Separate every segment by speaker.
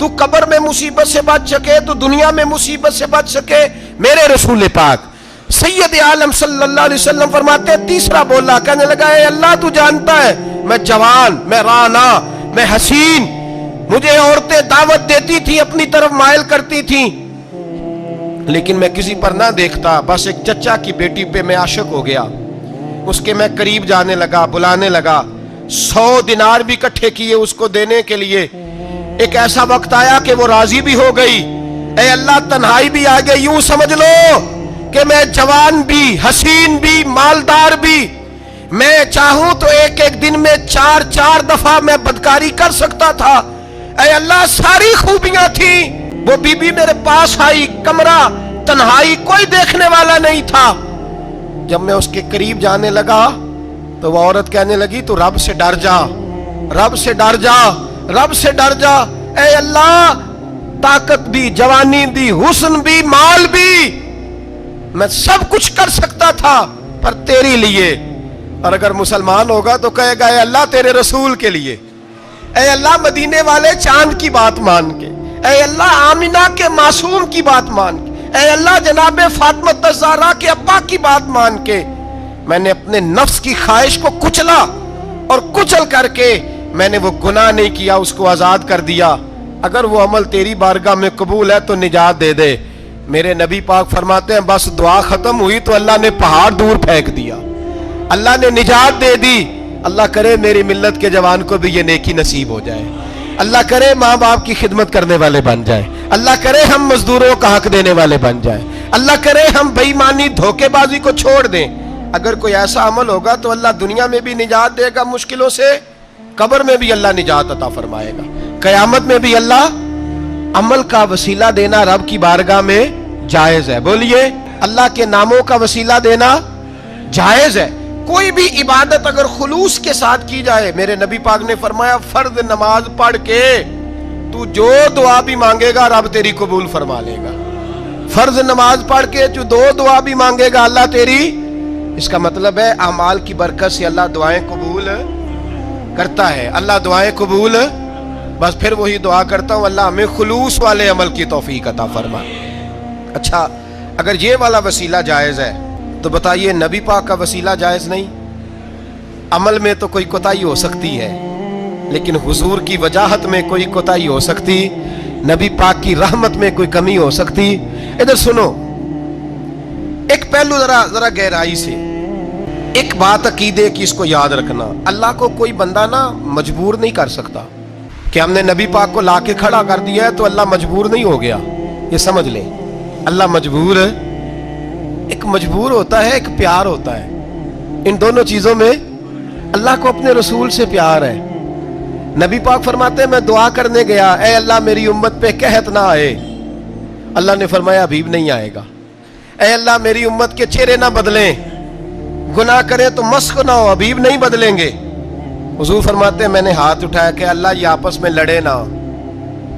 Speaker 1: تو قبر میں مصیبت سے بچ سکے, تو دنیا میں مصیبت سے بچ سکے, میرے رسول پاک سید عالم صلی اللہ علیہ وسلم فرماتے ہیں, تیسرا بولا, کہنے لگا اے اللہ تو جانتا ہے میں جوان, میں رانا, میں حسین, مجھے عورتیں دعوت دیتی تھی, اپنی طرف مائل کرتی تھیں, لیکن میں کسی پر نہ دیکھتا, بس ایک چچا کی بیٹی پہ میں عاشق ہو گیا, اس کے میں قریب جانے لگا, بلانے لگا, 100 دینار بھی اکٹھے کیے اس کو دینے کے لیے. ایک ایسا وقت آیا کہ وہ راضی بھی ہو گئی, اے اللہ تنہائی بھی آ گئی, یوں سمجھ لو کہ میں جوان بھی, حسین بھی, مالدار بھی, میں چاہوں تو ایک ایک دن میں 4 دفعہ میں بدکاری کر سکتا تھا. اے اللہ ساری خوبیاں تھیں, وہ بی بی میرے پاس آئی, کمرہ, تنہائی, کوئی دیکھنے والا نہیں تھا. جب میں اس کے قریب جانے لگا تو وہ عورت کہنے لگی تو رب سے ڈر جا, رب سے ڈر جا, رب سے ڈر جا. اے اللہ طاقت بھی, جوانی بھی, حسن بھی, مال بھی, میں سب کچھ کر سکتا تھا پر تیری لیے. اور اگر مسلمان ہوگا تو کہے گا اے اللہ تیرے رسول کے لیے, اے اللہ مدینے والے چاند کی بات مان کے, اے اللہ آمینہ کے معصوم کی بات مان کے, اے اللہ جناب فاطمہ الزہرا کے ابا کی بات مان کے, میں نے اپنے نفس کی خواہش کو کچلا اور کچل کر کے میں نے وہ گناہ نہیں کیا, اس کو آزاد کر دیا. اگر وہ عمل تیری بارگاہ میں قبول ہے تو نجات دے دے. میرے نبی پاک فرماتے ہیں بس دعا ختم ہوئی تو اللہ نے پہاڑ دور پھینک دیا, اللہ نے نجات دے دی. اللہ کرے میری ملت کے جوان کو بھی یہ نیکی نصیب ہو جائے, اللہ کرے ماں باپ کی خدمت کرنے والے بن جائے, اللہ کرے ہم مزدوروں کا حق دینے والے بن جائیں, اللہ کرے ہم بے ایمانی دھوکے بازی کو چھوڑ دیں. اگر کوئی ایسا عمل ہوگا تو اللہ دنیا میں بھی نجات دے گا مشکلوں سے, قبر میں بھی اللہ نجات عطا فرمائے گا, قیامت میں بھی اللہ. عمل کا وسیلہ دینا رب کی بارگاہ میں جائز ہے, بولیے اللہ کے ناموں کا وسیلہ دینا جائز ہے. کوئی بھی عبادت اگر خلوص کے ساتھ کی جائے, میرے نبی پاک نے فرمایا فرض نماز پڑھ کے تو جو دعا بھی مانگے گا رب تیری قبول فرما لے گا. فرض نماز پڑھ کے جو 2 دعا بھی مانگے گا اللہ تیری, اس کا مطلب ہے اعمال کی برکت سے اللہ دعائیں قبول کرتا ہے, اللہ دعائیں قبول. بس پھر وہی دعا کرتا ہوں اللہ ہمیں خلوص والے عمل کی توفیق عطا فرما. اچھا اگر یہ والا وسیلہ جائز ہے تو بتائیے نبی پاک کا وسیلہ جائز نہیں؟ عمل میں تو کوئی کوتاہی ہو سکتی ہے, لیکن حضور کی وجاہت میں کوئی کوتاہی ہو سکتی, نبی پاک کی رحمت میں کوئی کمی ہو سکتی. ادھر سنو, ایک پہلو ذرا گہرائی سے, ایک بات عقیدے کی اس کو یاد رکھنا, اللہ کو کوئی بندہ نا مجبور نہیں کر سکتا کہ ہم نے نبی پاک کو لا کے کھڑا کر دیا ہے تو اللہ مجبور نہیں ہو گیا. یہ سمجھ لیں, اللہ مجبور ہے, ایک مجبور ہوتا ہے, ایک پیار ہوتا ہے. ان دونوں چیزوں میں اللہ کو اپنے رسول سے پیار ہے. نبی پاک فرماتے ہیں میں دعا کرنے گیا, اے اللہ میری امت پہ قحط نہ آئے. اللہ نے فرمایا ابھی نہیں آئے گا. اے اللہ میری امت کے چہرے نہ بدلیں, گناہ کریں تو مسخ نہ ہو, ابھی نہیں بدلیں گے. حضور فرماتے ہیں میں نے ہاتھ اٹھایا کہ اللہ یہ آپس میں لڑے نہ.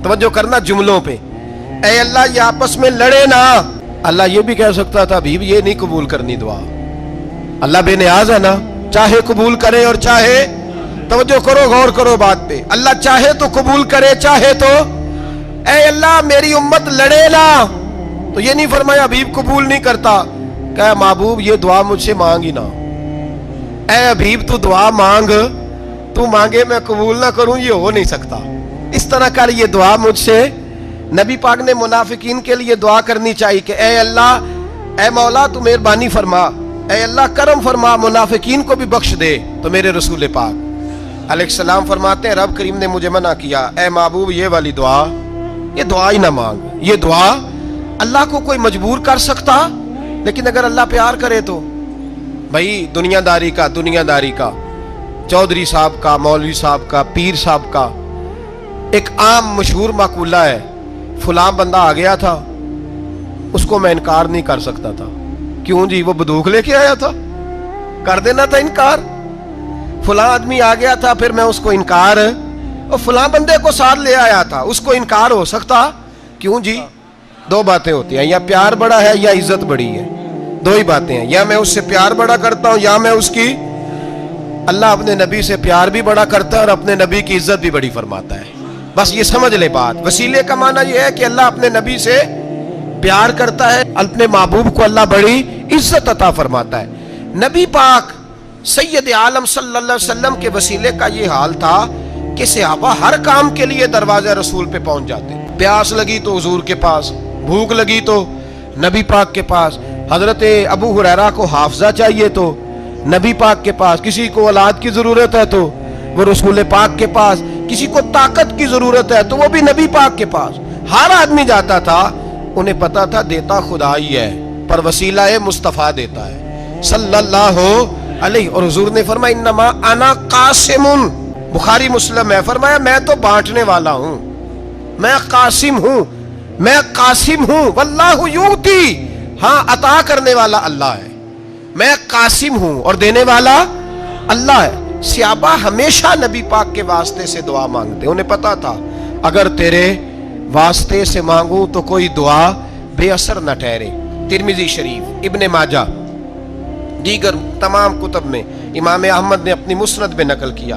Speaker 1: توجہ کرنا جملوں پہ, اے اللہ یہ آپس میں لڑے نہ. اللہ یہ بھی کہہ سکتا تھا ابھی یہ نہیں قبول کرنی دعا. اللہ بے نیاز ہے نا, چاہے قبول کرے اور چاہے, توجہ کرو غور کرو بات پہ, اللہ چاہے تو قبول کرے چاہے تو. اے اللہ میری امت لڑے نہ, تو یہ نہیں فرمایا حبیب قبول نہیں کرتا, کہ محبوب یہ دعا مجھ سے مانگ ہی نہ. اے حبیب تو دعا مانگ, تو مانگے میں قبول نہ کروں, یہ ہو نہیں سکتا. اس طرح کر یہ دعا مجھ سے. نبی پاک نے منافقین کے لیے دعا کرنی چاہیے کہ اے اللہ, اے مولا تو مہربانی فرما, اے اللہ کرم فرما, منافقین کو بھی بخش دے. تو میرے رسول پاک علیہ السلام فرماتے ہیں رب کریم نے مجھے منع کیا, اے محبوب یہ والی دعا, یہ دعا ہی نہ مانگ. یہ دعا اللہ کو کوئی مجبور کر سکتا, لیکن اگر اللہ پیار کرے تو. بھائی دنیا داری کا چودھری صاحب کا, مولوی صاحب کا, پیر صاحب کا ایک عام مشہور مقولہ ہے, فلاں بندہ آ گیا تھا, اس کو میں انکار نہیں کر سکتا تھا. کیوں جی, وہ بندوق لے کے آیا تھا, کر دینا تھا انکار. فلاں آدمی آ گیا تھا, پھر میں اس کو انکار, اور فلاں بندے کو ساتھ لے آیا تھا, اس کو انکار ہو سکتا. کیوں جی, 2 باتیں ہوتی ہیں, یا پیار بڑا ہے یا عزت بڑی ہے. 2 ہی باتیں ہیں, یا میں اس سے پیار بڑا کرتا ہوں یا میں اس کی. اللہ اپنے نبی سے پیار بھی بڑا کرتا ہے اور اپنے نبی کی عزت بھی بڑی فرماتا ہے. بس یہ سمجھ لے بات. وسیلے کا معنی یہ ہے کہ اللہ اپنے نبی سے پیار کرتا ہے, اپنے محبوب کو اللہ بڑی عزت عطا فرماتا ہے. نبی پاک سید عالم صلی اللہ علیہ وسلم کے وسیلے کا یہ حال تھا کہ صحابہ ہر کام کے لیے دروازہ رسول پہ پہنچ جاتے. پیاس لگی تو حضور کے پاس, بھوک لگی تو نبی پاک کے پاس, حضرت ابو ہریرہ کو حافظہ چاہیے تو نبی پاک کے پاس, کسی کو اولاد کی ضرورت ہے تو وہ رسول پاک کے پاس, کسی کو طاقت کی ضرورت ہے تو وہ بھی نبی پاک کے پاس. ہر آدمی جاتا تھا, انہیں پتا تھا دیتا خدا ہی ہے پر وسیلہ مصطفیٰ دیتا ہے صلی اللہ علیہ. اور حضور نے فرمایا انما انا قاسم, بخاری مسلم ہے, فرمایا میں تو بانٹنے والا ہوں, میں قاسم ہوں, میں قاسم ہوں. واللہ یؤتی, ہاں عطا کرنے والا اللہ ہے, میں قاسم ہوں اور دینے والا اللہ ہے. صحابہ ہمیشہ نبی پاک کے واسطے سے دعا مانگتے, انہیں پتا تھا اگر تیرے واسطے سے مانگوں تو کوئی دعا بے اثر نہ ٹھہرے. ترمذی شریف, ابن ماجہ, دیگر تمام کتب میں امام احمد نے اپنی مسند میں نقل کیا.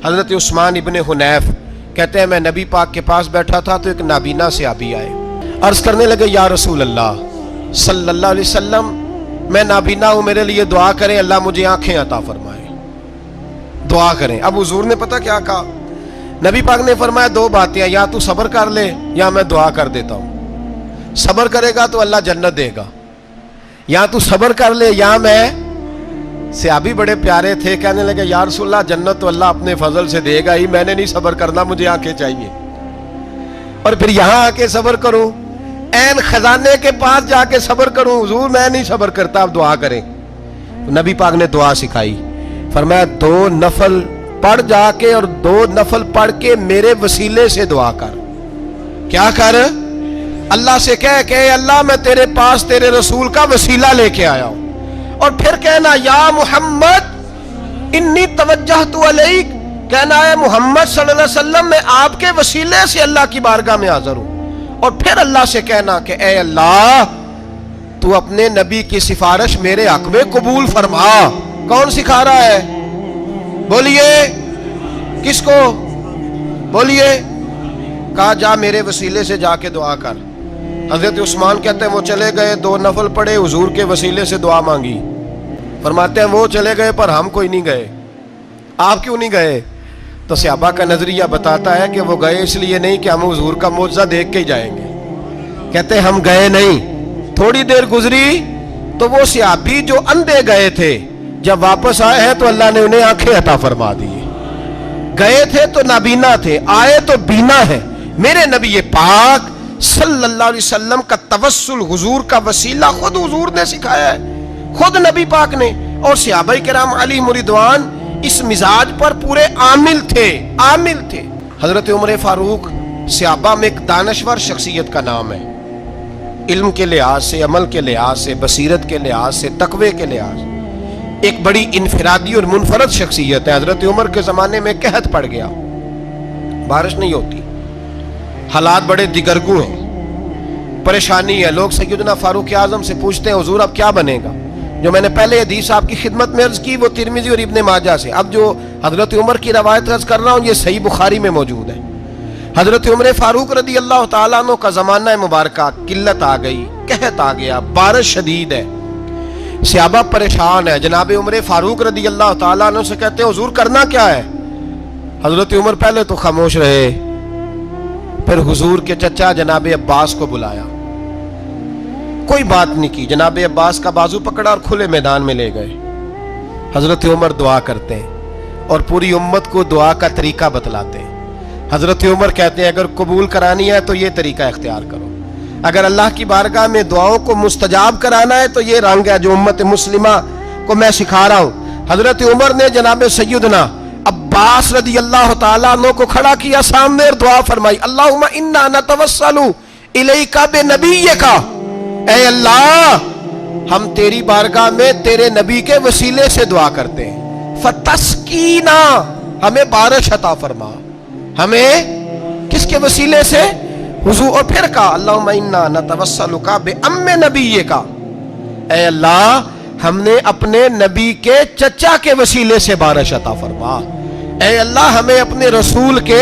Speaker 1: حضرت عثمان ابن حنیف کہتے ہیں میں نبی پاک کے پاس بیٹھا تھا تو ایک نابینا صحابی آئے, عرض کرنے لگے یا رسول اللہ صلی اللہ علیہ وسلم میں نابینا ہوں, میرے لیے دعا کریں, اللہ مجھے آنکھیں عطا فرمائے, دعا کریں. اب حضور نے پتہ کیا کہا, نبی پاک نے فرمایا دو باتیں, یا تو صبر کر لے یا میں دعا کر دیتا ہوں. صبر کرے گا تو اللہ جنت دے گا, یا تو صبر کر لے یا میں. صحابی بڑے پیارے تھے, کہنے لگے یا رسول اللہ جنت تو اللہ اپنے فضل سے دے گا ہی, میں نے نہیں صبر کرنا, مجھے آنکھیں چاہیے. اور پھر یہاں آ کے صبر کروں, این خزانے کے پاس جا کے صبر کروں, حضور میں نہیں صبر کرتا, اب دعا کریں. نبی پاک نے دعا سکھائی, فرمایا 2 نفل پڑھ جا کے اور 2 نفل پڑھ کے میرے وسیلے سے دعا کر. کیا کر؟ اللہ سے کہہ کہ اللہ میں تیرے پاس تیرے رسول کا وسیلہ لے کے آیا ہوں, اور پھر کہنا یا محمد انی توجہت علیک, کہنا ہے محمد صلی اللہ علیہ وسلم میں آپ کے وسیلے سے اللہ کی بارگاہ میں حاضر ہوں. اور پھر اللہ سے کہنا کہ اے اللہ تو اپنے نبی کی سفارش میرے حق میں قبول فرما. کون سکھا رہا ہے؟ بولیے کس کو؟ بولیے. کہا جا میرے وسیلے سے جا کے دعا کر. حضرت عثمان کہتے ہیں وہ چلے گئے, 2 نفل پڑھے, حضور کے وسیلے سے دعا مانگی. فرماتے ہیں وہ چلے گئے پر ہم کوئی نہیں گئے. آپ کیوں نہیں گئے؟ تو صحابہ کا نظریہ بتاتا ہے کہ وہ گئے اس لیے نہیں کہ ہم حضور کا معجزہ دیکھ کے ہی جائیں گے. کہتے ہیں ہم گئے نہیں. تھوڑی دیر گزری تو وہ صحابی جو اندھے گئے تھے جب واپس آئے ہیں تو اللہ نے انہیں آنکھیں عطا فرما دی. گئے تھے تو نابینا تھے, آئے تو بینا ہے. میرے نبی پاک صلی اللہ علیہ وسلم کا توسل, حضور کا وسیلہ خود حضور نے سکھایا ہے, خود نبی پاک نے. اور صحابہ کرام علیہم رضوان اس مزاج پر پورے عامل تھے, عامل تھے. حضرت عمر فاروق صحابہ میں ایک دانشور شخصیت کا نام ہے, علم کے لحاظ سے, عمل کے لحاظ سے, بصیرت کے لحاظ سے, تقوی کے لحاظ سے ایک بڑی انفرادی اور منفرد شخصیت ہے. حضرت عمر کے زمانے میں قحط پڑ گیا, بارش نہیں ہوتی, حالات بڑے دگرگوں ہیں, پریشانی ہے. لوگ سیدنا فاروق اعظم سے پوچھتے ہیں حضور اب کیا بنے گا؟ جو میں نے پہلے حدیث آپ کی خدمت میں عرض کی وہ ترمذی اور ابن ماجہ سے. اب جو حضرت عمر کی روایت عرض کر رہا ہوں یہ صحیح بخاری میں موجود ہے. حضرت عمر فاروق رضی اللہ تعالیٰ عنہ کا زمانہ مبارکہ, قلت آ گئی, قحط آ گیا, بارش شدید ہے, صحابہ پریشان ہے. جناب عمر فاروق رضی اللہ تعالیٰ عنہ سے کہتے ہیں حضور کرنا کیا ہے؟ حضرت عمر پہلے تو خاموش رہے, پھر حضور کے چچا جناب عباس کو بلایا, کوئی بات نہیں کی. جناب عباس کا بازو پکڑا اور کھلے میدان میں لے گئے. حضرت عمر دعا کرتے ہیں اور پوری امت کو دعا کا طریقہ بتلاتے ہیں. حضرت عمر کہتے ہیں اگر قبول کرانی ہے تو یہ طریقہ اختیار کرو, اگر اللہ کی بارگاہ میں دعاؤں کو مستجاب کرانا ہے تو یہ رنگ ہے جو امت مسلمہ کو میں سکھا رہا ہوں. حضرت عمر نے جناب سیدنا عباس رضی اللہ تعالیٰ عنہ کو کھڑا کیا سامنے اور دعا فرمائی, اللہم انا نتوسل الیک بنبیک, اے اللہ ہم تیری بارگاہ میں تیرے نبی کے وسیلے سے دعا کرتے ہیں, فتسقینا, ہمیں بارش عطا فرما. ہمیں کس کے وسیلے سے؟ حضور. اور پھر کہا اللہم انا نتوسلک بام نبیک, اے اللہ ہم نے اپنے نبی کے چچا کے وسیلے سے بارش عطا فرما. اے اللہ ہمیں اپنے رسول کے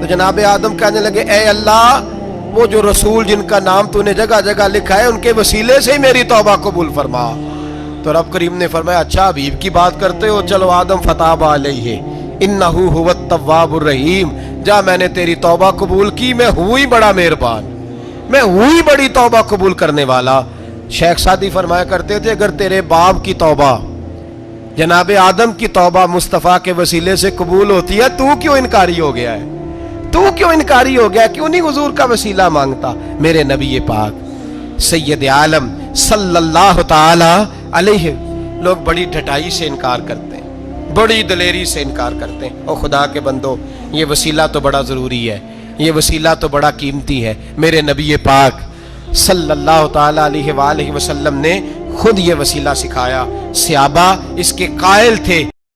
Speaker 1: تو جناب آدم کہنے لگے اے اللہ وہ جو رسول جن کا نام تو نے جگہ جگہ لکھا ہے ان کے وسیلے سے ہی میری توبہ قبول فرما. تو رب کریم نے فرمایا اچھا حبیب کی بات کرتے ہو, چلو آدم فتاب علیہ انہ هو التواب الرحیم, جا میں نے تیری توبہ قبول کی, میں ہوئی بڑا مہربان, میں ہوئی بڑی توبہ قبول کرنے والا. شیخ سعدی فرمایا کرتے تھے اگر تیرے باپ کی توبہ جناب آدم کی توبہ مصطفیٰ کے وسیلے سے قبول ہوتی ہے, تو کیوں انکاری ہو گیا ہے, تو کیوں انکاری ہو گیا, کیوں نہیں حضور کا وسیلہ مانگتا. میرے نبی پاک سید عالم صلی اللہ تعالی علیہ, لوگ بڑی ڈھٹائی سے انکار کرتے ہیں, بڑی دلیری سے انکار کرتے ہیں. او خدا کے بندو, یہ وسیلہ تو بڑا ضروری ہے, یہ وسیلہ تو بڑا قیمتی ہے. میرے نبی پاک صلی اللہ تعالی علیہ وآلہ وسلم نے خود یہ وسیلہ سکھایا. صحابہ اس کے قائل تھے